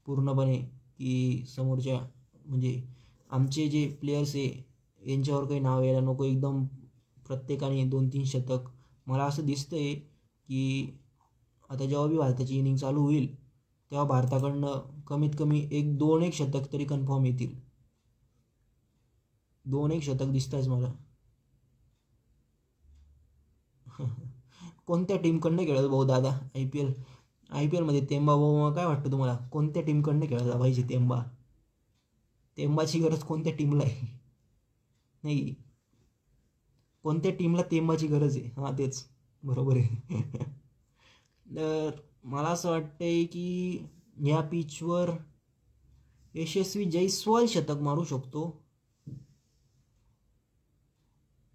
Speaker 1: पूर्णपणे, की समोरच्या म्हणजे आमचे जे प्लेयर्स आहे यांच्यावर काही नाव यायला नको. एकदम प्रत्येकाने 2-3 शतक. मला असं दिसतंय की आता जेव्हा बी भारताची इनिंग चालू होईल तेव्हा भारताकडनं कमीत कमी 1-2 शतक तरी कन्फर्म येतील. 2 शतक दिसतायच मला. कोणत्या टीमकडनं खेळत भाऊ दादा IPL मध्ये तेंबा भाऊ काय वाटतं तुम्हाला? कोणत्या टीमकडनं खेळला पाहिजे तेंबाची गरज कोणत्या टीमला आहे? नाही, कोणत्या टीमला तेंबाची गरज आहे? हां तेच बरोबर आहे. तर मला असं वाटतंय की या पिचवर यशस्वी जयस्वाल शतक मारू शकतो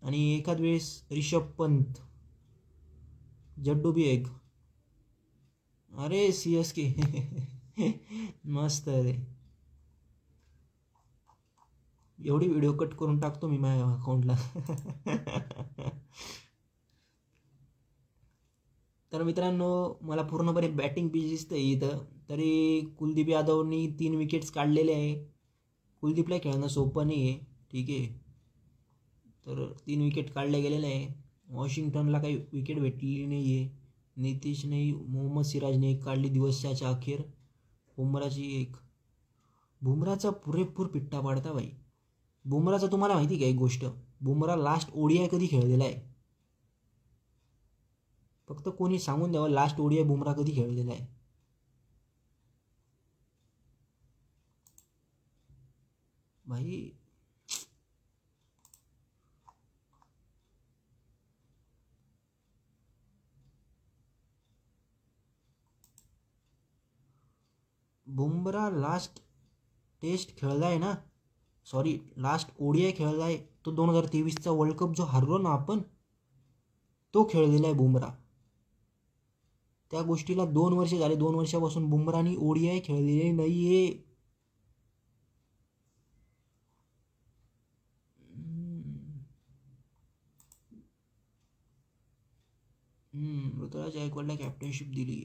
Speaker 1: आणि एखाद वेळेस रिषभ पंत, जड्डू बी एक. अरे CSK मस्त रे. एवढी व्हिडिओ कट करून टाकतो मी माझ्या अकाउंटला. तर मित्रांनो, मला पूर्णपणे बॅटिंग पिच दिसतंय इथं. तरी कुलदीप यादवनी 3 विकेट्स काढलेले आहे. कुलदीपला खेळणं सोपं नाही आहे, ठीक आहे. तर 3 विकेट काढल्या गेलेल्या आहे. वॉशिंग्टनला काही विकेट भेटलेली नाही आहे. नितीशने, मोहम्मद सिराजने एक काढली दिवसाच्या अखेर. बुमराची एक. बुमराचा पुरेपूर पिट्टा पाडता बाई. बुमराचा तुम्हाला माहिती का एक गोष्ट? बुमरा लास्ट ODI कधी खेळलेला आहे? फक्त कोणी सांगून द्यावं, लास्ट ODI बुमरा कधी खेळलेला आहे? भाई बुमरा लास्ट टेस्ट खेळलाय ना, सॉरी लास्ट ODI खेळलाय तो 2023चा वर्ल्ड कप जो हरलो ना आपण, तो खेळलेला आहे बुमरा. त्या गोष्टीला 2 वर्ष झाले. 2 वर्षापासून बुमरानी ODI खेळलेले नाहीये. ऋतुराज गायकवाडला कॅप्टनशिप दिली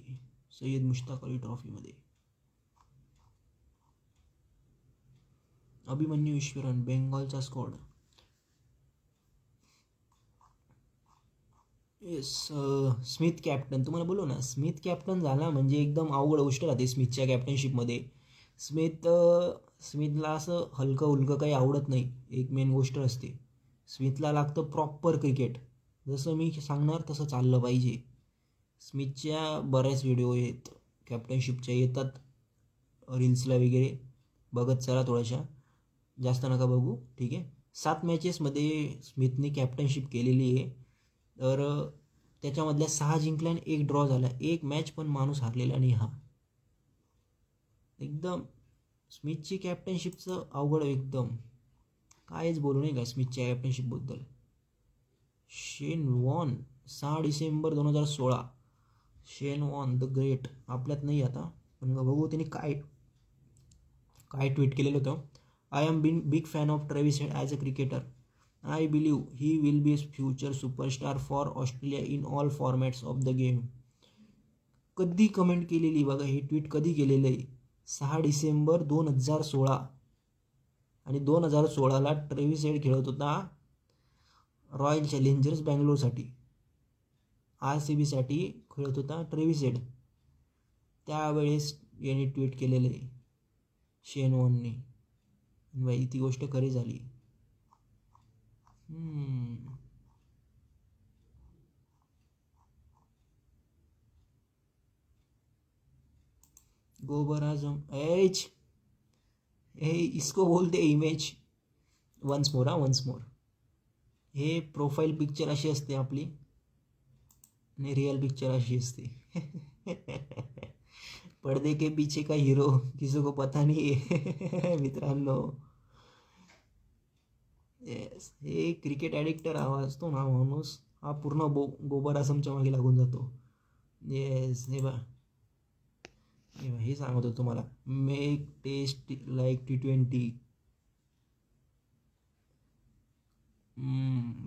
Speaker 1: सय्यद मुश्ताक अली ट्रॉफीमध्ये. अभिमन्यू ईश्वरन बेंगॉलचा स्क्वॉड. Yes, Smith captain. तुम्हाला बोलू ना, स्मिथ कॅप्टन झाला म्हणजे एकदम अवघड गोष्ट राहते स्मिथच्या कॅप्टनशिपमध्ये. स्मिथला असं हलकं उलकं काही आवडत नाही. एक मेन गोष्ट असते, स्मिथला लागतं प्रॉपर क्रिकेट. जसं मी सांगणार तसं चाललं पाहिजे. स्मिथच्या बऱ्याच व्हिडिओ आहेत कॅप्टनशिपच्या, येतात रील्सला वगैरे, बघत चला थोड्याशा, जास्त नका बघू, ठीक आहे. 7 मॅचेसमध्ये स्मिथने कॅप्टनशिप केलेली आहे. तर त्याच्यामधल्या 6 जिंकल्या आणि 1 ड्रॉ झाला. 1 मॅच पण माणूस हारलेला नाही हा. एकदम स्मिथची कॅप्टनशिपचं अवघड एकदम. कायच बोलू नाही का स्मिथच्या कॅप्टनशिपबद्दल. शेन वॉर्न 6 डिसेंबर 2016. शेन वॉर्न द ग्रेट आपल्यात नाही आता, पण बघू त्यांनी काय काय ट्विट केलेलं होतं. I am big fan of Travis head as a cricketer. I believe he will be future superstar for Australia in all formats of the game. कधी कमेंट केलेली बघा, हे ट्विट कधी केलेलं आहे? 6 डिसेंबर 2016. आणि 2016ला ट्रेव्हिस हेड खेळत होता रॉयल चॅलेंजर्स बँगलोरसाठी. RCBसाठी खेळत होता ट्रेव्हिस हेड. त्यावेळेस याने ट्विट केलेलं आहे शेन वॉर्नने. बाई ती गोष्ट खरी झाली. गोबर आजम एच हे इसको बोलते image. Once more once more. हे प्रोफाईल पिक्चर अशी असते आपली आणि रिअल पिक्चर अशी असते. पडदे के पीछे का हीरो किसी को पता नहीं है. मित्रांनो, येस, हे क्रिकेट ॲडिक्टर आवाज असतो ना माणूस, हा पूर्ण गोबर आझमच्या मागे लागून जातो. येस, हे बा हे सांगत होतो तुम्हाला. Make test like T20.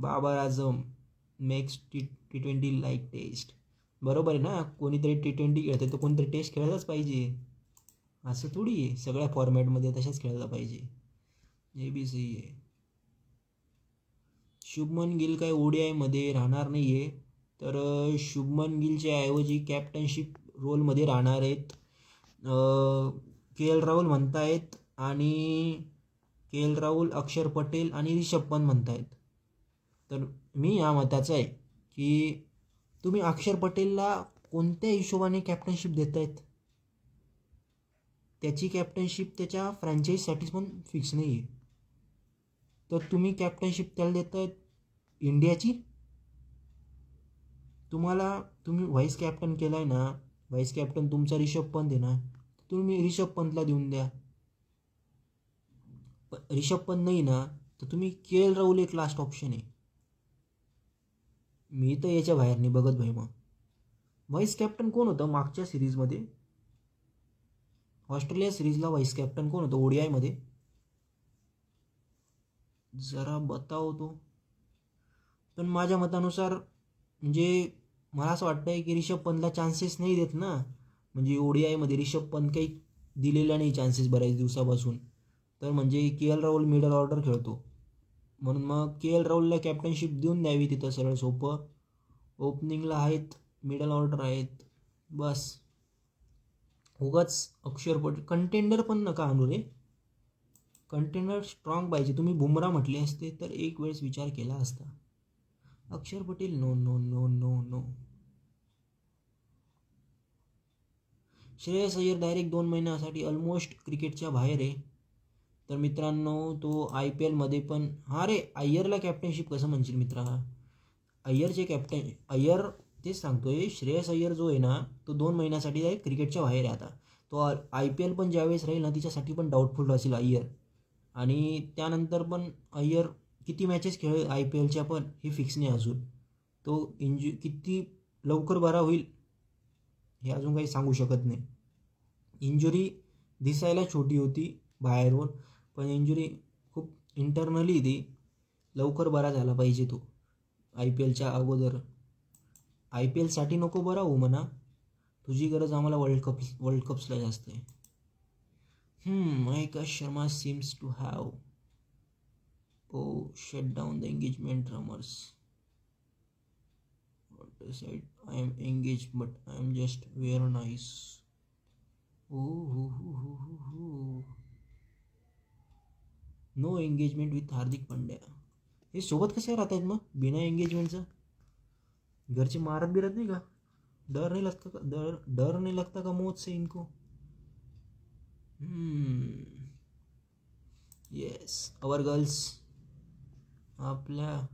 Speaker 1: Babar Azam makes T20 like test. बरोबर आहे ना, कोणीतरी T20 खेळतं तर कोणतरी टेस्ट खेळायलाच पाहिजे. असं थोडी आहे सगळ्या फॉर्मॅटमध्ये तशाच खेळायला पाहिजे. हे बी सही आहे. शुभमन गिल काय ODIमध्ये राहणार नाही आहे, तर शुभमन गिलच्या ऐवजी कॅप्टनशिप रोलमध्ये राहणार आहेत KL राहुल म्हणतायत, आणि KL राहुल, अक्षर पटेल आणि रिषभ पंत म्हणतायत. तर मी या मताचा आहे की तुम्ही अक्षर पटेलला कोणत्या हिशोबाने कॅप्टनशिप देतायत? त्याची कॅप्टनशिप त्याच्या फ्रँचाईजसाठीच पण फिक्स नाही आहे, तर तुम्ही कॅप्टनशिप त्याला देतायत इंडियाची. तुम्ही व्हाईस कॅप्टन केला आहे ना, व्हाईस कॅप्टन तुमचा रिषभ पंत आहे ना, तुम्ही रिषभ पंतला देऊन द्या. रिषभ पंत नाही ना, तर तुम्ही KL राहुल एक लास्ट ऑप्शन आहे. मी तर याच्या बाहेर नाही बघत भाई. मग व्हाईस कॅप्टन कोण होतं मागच्या सिरीजमध्ये? ऑस्ट्रेलिया सिरीजला व्हाईस कॅप्टन कोण होतं ODIमध्ये? जरा बताव तो. पण माझ्या मतानुसार म्हणजे मला असं वाटतं आहे की रिषभ पंतला चान्सेस नाही देत ना. म्हणजे ODIमध्ये रिषभ पंत काही दिलेला नाही चान्सेस बऱ्याच दिवसापासून. तर म्हणजे KL राहुल मिडल ऑर्डर खेळतो, म्हणून मग KL राहुलला कॅप्टनशिप देऊन द्यावी तिथं सरळ सोपं. ओपनिंगला आहेत, मिडल ऑर्डर आहेत, बस. उगाच अक्षर पटेल कंटेंडर पण नका आणू रे. कंटेंडर स्ट्रॉंग पाहिजे. तुम्ही बुमरा म्हटले असते तर एक वेळेस विचार केला असता. Akshar Patel no no no no no. Shreyas Iyer direct 2 महिन्यासाठी ऑलमोस्ट क्रिकेटच्या बाहेर आहे. तर मित्रांनो, तो IPLमध्ये पण रे अय्यरला कॅप्टनशिप कसं म्हणशील मित्रा? अय्यरचे कॅप्टन अय्यर तेच सांगतोय, श्रेयस अय्यर जो आहे ना, तो 2 महिन्यासाठी डायरेक्ट क्रिकेटच्या बाहेर आहे आता. तो IPL पण ज्यावेळेस राहील ना, तिच्यासाठी पण डाऊटफुल असेल अय्यर. आणि त्यानंतर पण अय्यर किती मॅचेस खेळेल IPLच्या पण हे फिक्स नाही अजून. तो किती लवकर बरा होईल हे अजून काही सांगू शकत नाही. इंजुरी दिसायला छोटी होती बाहेरून, पण इंजुरी खूप इंटरनली ती. लवकर बरा झाला पाहिजे तो IPLच्या अगोदर. IPLसाठी नको बरा होऊ म्हणा, तुझी गरज आम्हाला वर्ल्ड कप्सला जास्त आहे. Mike Sharma seems to have shut down the engagement rumors. What I said, I am engaged but I am just very nice. No engagement with Hardik Pandya. हे सोबत कसे राहत आहेत मग बिना एंगेजमेंटचं? घरचे मारत बिरत नाही का? डर नहीं लगता का मौत से इनको? येस, अवर गर्ल्स, आपल्या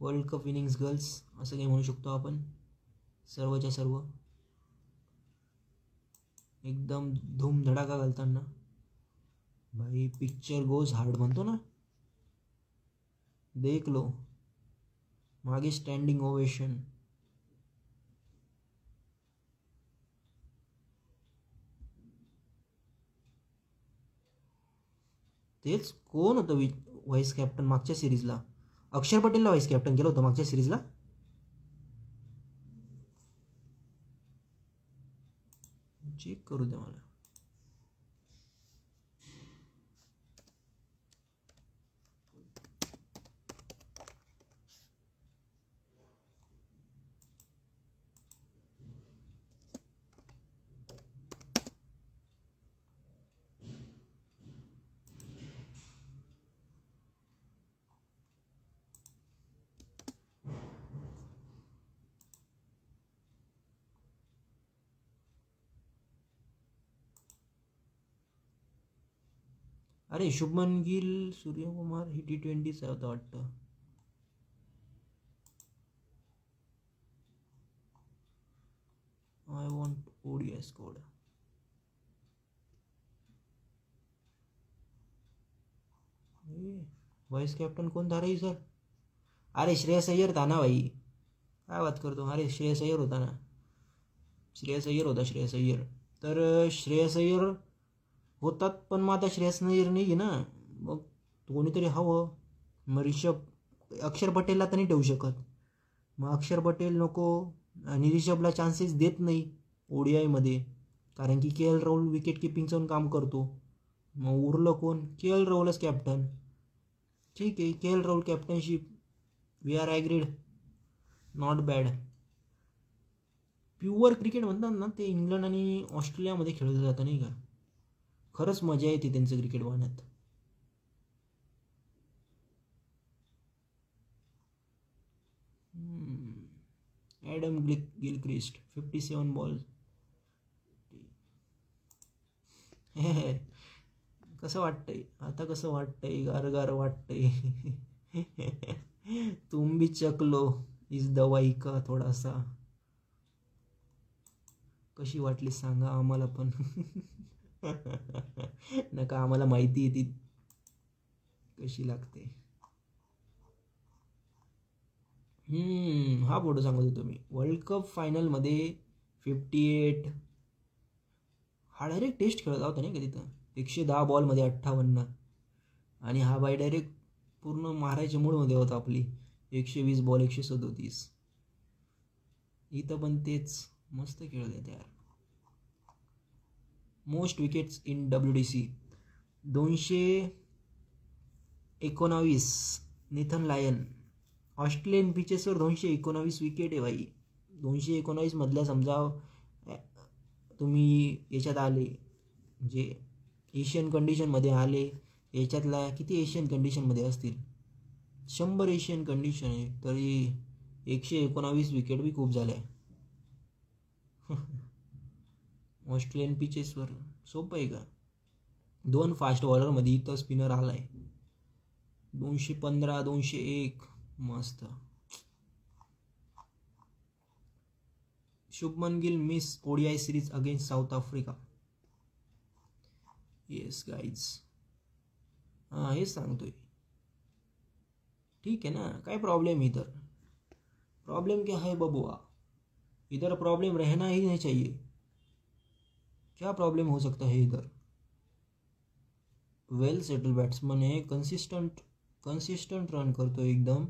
Speaker 1: वर्ल्ड कप विनिंग्स गर्ल्स असं काही म्हणू शकतो आपण. सर्वच्या सर्व एकदम धूमधडाका घालताना. भाई पिक्चर गोज हार्ड म्हणतो ना, देख लो. मागे स्टँडिंग ओवेशन. तेच कोण होतं व्हाईस कॅप्टन मागच्या सिरीजला? अक्षर पटेलला व्हाईस कॅप्टन केलं होतं मागच्या सिरीजला. चेक करू द्या मला. अरे शुभमन गिल, सूर्यकुमार ही T20चा होता वाटतं. I want ODI squad. Vice captain कोण था रही सर? अरे श्रेयस अय्यर था ना भाई. काय बात करतो? अरे श्रेयस अय्यर होता ना. श्रेयस अय्यर. तर श्रेयस अय्यर होतात, पण मग आता श्रेयस अय्यर नाही ना, मग कोणीतरी हवं. मग अक्षर पटेलला तर नाही ठेवू शकत. मग अक्षर पटेल नको आणि रिषभला चान्सेस देत नाही ODIमध्ये, कारण की KL राहुल विकेट किपिंगचं काम करतो. मग उरलं कोण? KL राहुलच कॅप्टन. ठीक आहे, KL Rahul captainship, we are agreed, not bad. Pure cricket म्हणतात ना, ते इंग्लंड आणि ऑस्ट्रेलियामध्ये खेळलं जातं नाही का. खरंच मजा येते त्यांचं क्रिकेट पाहण्यात. Adam Gilchrist 57 ball. कसं वाटतंय आता? कसं वाटतंय? गार वाटतंय. तुम भी चकलो इस दवाई का थोडासा. कशी वाटली सांगा आम्हाला पण. नका, आम्हाला माहिती आहे ती कशी लागते. हा फोटो सांगत होतो मी. वर्ल्ड कप फायनलमध्ये 58. हा डायरेक्ट टेस्ट खेळत होता नाही का तिथं. 110 बॉलमध्ये 58. आणि हा बाय डायरेक्ट पूर्ण मारायच्या मूडमध्ये होता आपली. 120 बॉल 137. इथं पण तेच मस्त खेळले यार. Most wickets in WDC 219. Nathan Lyon. Australian पिचेसवर 219 विकेट आहे भाई. 219 मधल्या समजा तुम्ही याच्यात आले, जे एशियन कंडिशनमध्ये आले, याच्यातला किती एशियन कंडिशनमध्ये असतील? 100 एशियन कंडिशन आहे, तरी 119 विकेट बी खूप झाल्या. ऑस्ट्रेलियन पिचेसवर सोपं आहे का? 2 फास्ट बॉलरमध्ये इथं स्पिनर आलाय. 215, 201. मस्त. Shubman Gill miss ODI series against south Africa. Yes guys, हां हेच सांगतोय. ठीक है ना, काय प्रॉब्लेम इधर? प्रॉब्लम क्या है बबुआ? इधर प्रॉब्लम रहना ही नहीं चाहिए. क्या प्रॉब्लम हो सकता है इधर? वेल सेटल बॅट्समन है, कंसिस्टंट रन करतो एकदम.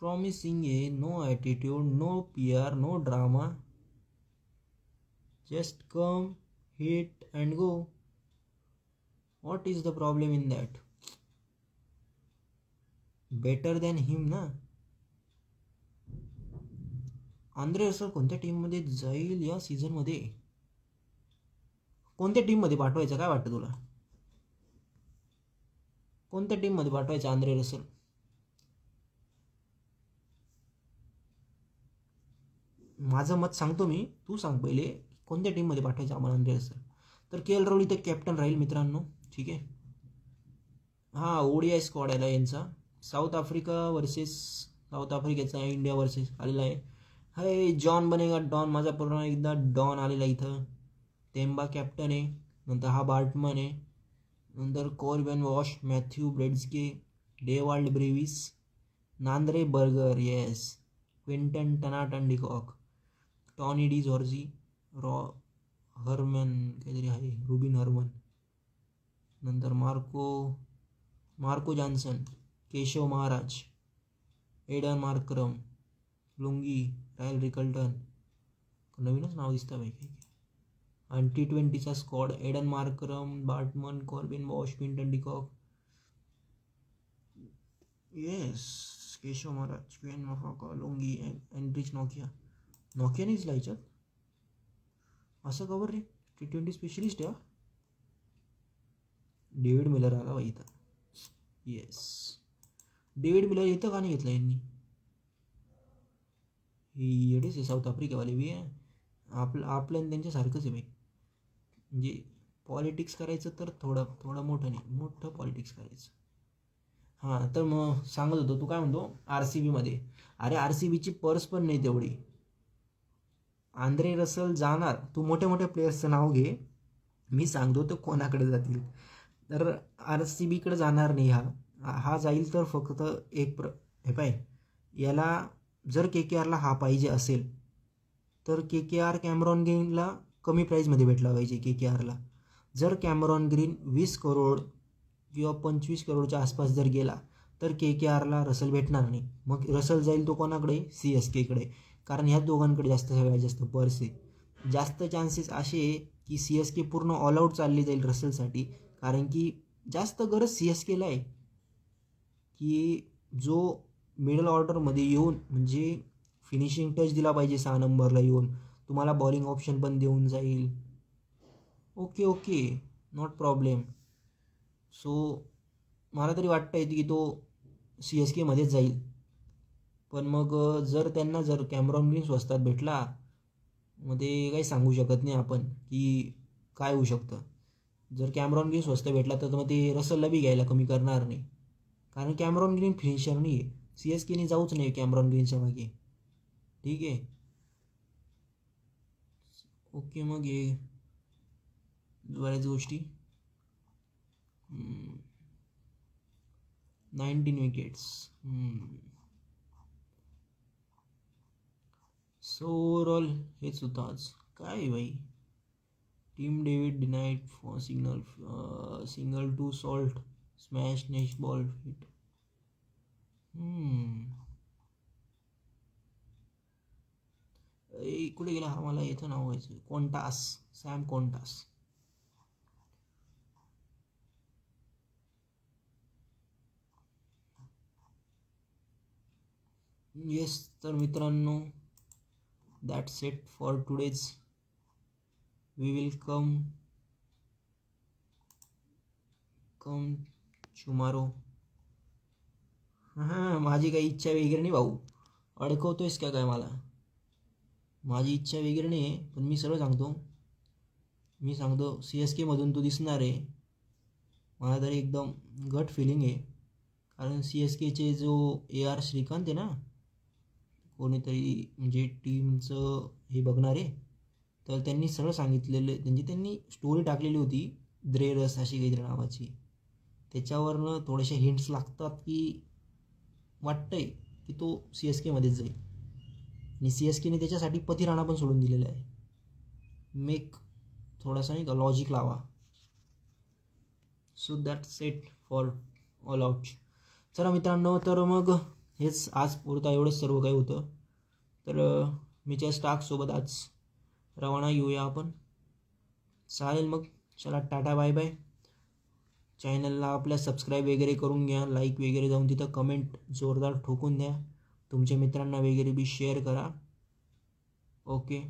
Speaker 1: प्रॉमिसिंग आहे, no attitude, no PR, no drama. Just come, hit and go. What is the problem in that? Better than him ना. आंद्रे रसल कोणत्या टीममध्ये जाईल या सीझनमध्ये? कोणत्या टीममध्ये पाठवायचं? काय वाटतं तुला? कोणत्या टीममध्ये पाठवायचं आंद्रे रसल? माझं मत सांगतो मी, तू सांग पहिले. कोणत्या टीममध्ये पाठवायचं आम्हाला आंद्रे रसल? तर KL राहुल इथे कॅप्टन राहील मित्रांनो. ठीक आहे. हां ODI स्क्वॉड आला यांचा. साऊथ आफ्रिकेचा इंडिया वर्सेस आलेला आहे. हाय जॉन बनेगा डॉन. माझा पूर्ण एकदा डॉन आलेला इथं. तेंबा कॅप्टन आहे. नंतर हा बार्टमन आहे. नंतर कॉर्बन वॉश, Matthew Breetzke, Dewald Brevis, Nandre Burger, yes. Quinton टनाटन डिकॉक, टॉनी डी जॉर्जी, रॉ हरमन काहीतरी आहे, रुबिन हरमन, नंतर Marco Jansen, Keshav Maharaj, Aiden Markram, Lungi, Ryan Rickelton, नवीनच नाव दिसतं बाई काही. आणि T20चा squad Aiden Markram, Baartman, Corbin Bosch, Quinton de Kock, yes, Keshav Maharaj, Kwena Maphaka, Lungi, Anrich नोकिया नाही दिसला याच्यात. असं कवर रे, T20 स्पेशलिस्ट आहे. डेव्हिड मिलर आला बाई इथं. येस, डेव्हिड मिलर इथं का नाही घेतलं यांनी? ही येडेच आहे, साऊथ आफ्रिकावाले बी आहे. आपलं त्यांच्यासारखंच आहे बाई. म्हणजे पॉलिटिक्स करायचं तर थोडं मोठं नाही, मोठं पॉलिटिक्स करायचं. हां, तर मग सांगत होतो, तू काय म्हणतो RCBमध्ये. अरे RCBची पर्स पण नाही तेवढी. आंद्रे रसल जाणार, तू मोठ्या मोठ्या प्लेयर्सचं नाव घे, मी सांगतो तो कोणाकडे जातील. तर RCBकडे जाणार नाही हा जाईल तर फक्त हे पाय, याला जर KKRला हा पाहिजे असेल तर KKR कॅमरॉन ग्रीनला कमी प्राईजमध्ये भेटला पाहिजे. KKRला जर कॅमरॉन ग्रीन 20 करोड किंवा 25 करोडच्या आसपास जर गेला तर KKRला रसल भेटणार नाही. मग रसल जाईल तो कोणाकडे? CSKकडे, कारण ह्या दोघांकडे सगळ्यात जास्त पर्स आहे. जास्त चान्सेस असे आहे की CSK पूर्ण ऑल आऊट चालली जाईल रसलसाठी, कारण की जास्त गरज CSKला आहे की जो मिडल ऑर्डरमध्ये येऊन म्हणजे फिनिशिंग टच दिला पाहिजे 6 नंबरला येऊन, तुम्हाला बॉलिंग ऑप्शन पण देऊन जाईल. Okay, not problem. सो मला तरी वाटतं आहे की तो CSKमध्येच जाईल. पण मग जर कॅमरॉन ग्रीन स्वस्तात भेटला, मग ते काही सांगू शकत नाही आपण की काय होऊ शकतं. जर कॅमरॉन ग्रीन स्वस्त भेटला तर मग ते रसलला बी घ्यायला कमी करणार नाही, कारण कॅमरॉन ग्रीन फिनिशर नाही आहे. CSKने जाऊच नाही कॅमरॉन ग्रीनच्या मागे. ठीक आहे, ओके. मग हे बऱ्याच गोष्टी. 19 विकेट्स. सो ओव्हरऑल हेच होतं आज. काय आहे भाई, Tim David denied for single to Salt smash next ball hit. कुठे गेला हा? मला याचं नाव व्हायचं, कोंटास, सॅम कोंटास. येस, तर मित्रांनो, that's it for today's. We will come tomorrow. हां, माझी काही इच्छा वगैरे नाही भाऊ, अडकवतोयस का काय मला? माझी इच्छा वगैरे नाही आहे, पण मी सरळ सांगतो, CSKमधून तू दिसणार आहे. मला तरी एकदम गट फिलिंग आहे, कारण CSKचे जो AR श्रीकांत आहे ना, कोणीतरी म्हणजे टीमचं हे बघणार आहे, तर त्यांनी सरळ सांगितलेलं, म्हणजे त्यांनी स्टोरी टाकलेली होती द्रेरस अशी काहीतरी नावाची. त्याच्यावरनं थोडेसे हिंट्स लागतात की वाटतंय की तो CSKमध्येच जाईल. आणि CSKने त्याच्यासाठी पती राणा पण सोडून दिलेला आहे. मेक थोडासा नाही का लॉजिक लावा. So that's it for all out. चला मित्रांनो, तर मग हेच आज पुरता एवढंच सर्व काही होतं. तर मीच्या स्टाफसोबत आज रवाना येऊया आपण. चालेल मग, चला टाटा बाय बाय. चॅनलला आपल्या सबस्क्राईब वगैरे करून घ्या, लाईक वगैरे जाऊन तिथं कमेंट जोरदार ठोकून द्या, तुमच्या मित्रांना वगैरे बी शेअर करा. ओके.